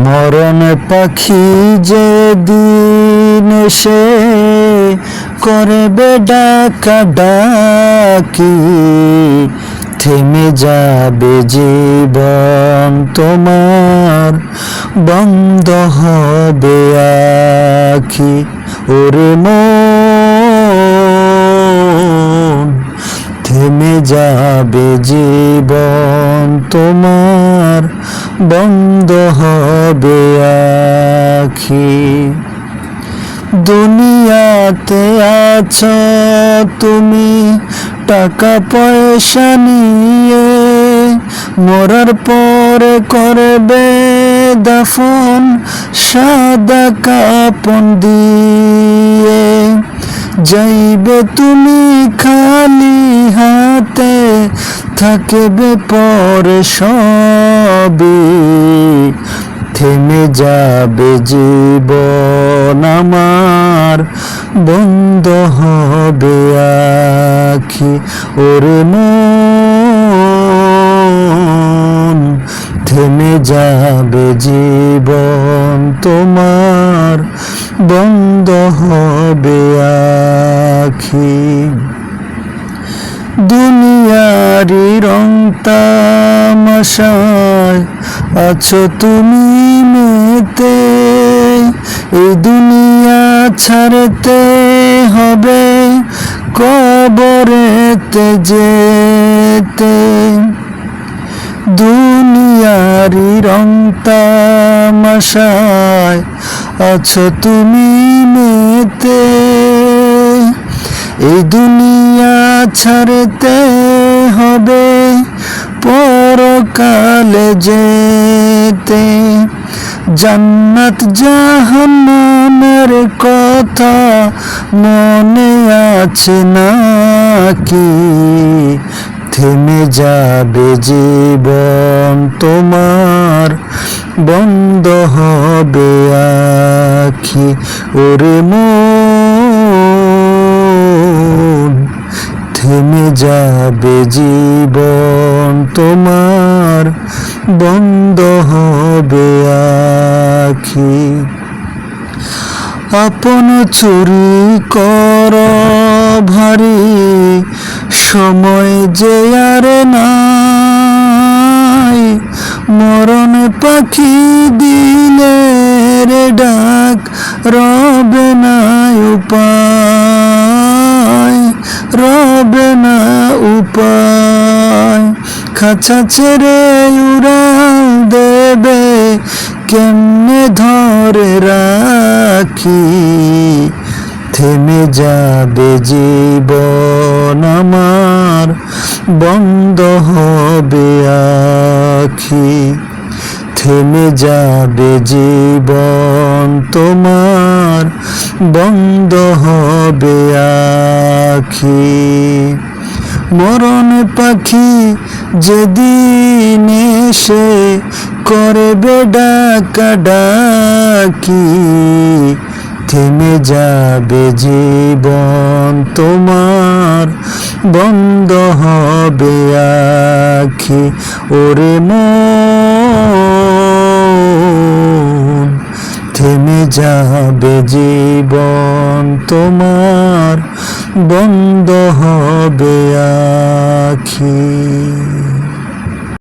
মরণ পাখি যেদিন এসে করবে ডাকা ডাকি, থেমে যাবে জীবন তোমার, বন্ধ হবে আখি। ওরে মন, থেমে যাবে জীবন তোমার, বন্ধ হবে আখি। দুনিয়াতে আছো তুমি টাকা পয়সা নিয়ে, মরার পরে করবে দাফন সাদা কাপন দিয়ে। যাইবে তুমি খালি হাতে, থাকবে পরে সবই, থেমে যাবে জীবন আমার, বন্ধ হবে আখি। ওরে মন, থেমে যাবে জীবন তোমার, বন্ধ হবে আখি। দুনিয়ারি রং তামাশায় আছো তুমি মেতে, এই দুনিয়া ছাড়তে হবে কবরেতে যেতে। দুনিয়ারি রং তামাশায় আছো তুমি মেতে, এই দুনিয়া ছাড়তে হবে পরকালে যেতে। জান্নাত জাহান্নামের কথা মনে আছে নাকি, থেমে যাবে জীবন তোমার, বন্ধ হবে আখি। ওরে মন, থেমে যাবে জীবন তোমার, বন্ধ হবে আখি। আপন চুরি কর ভারী, সময় যে আর নাই, মরণ পাখি দিলের ডাক রবে না উপায়, রবে না উপায়। খাঁচা ছেড়ে উড়াল দেবে কেমনে ধরে রাখি, থেমে যাবে জীবন আমার, বন্ধ হবে আখি। থেমে যাবে জীবন তোমার, বন্ধ হবে আখি। মরণ পাখি যেদিন এসে করবে ডাকা ডাকি, থেমে যাবে জীবন তোমার, বন্ধ হবে আখি। ওরে মন, থেমে যাবে জীবন তোমার, বন্ধ হবে আখি।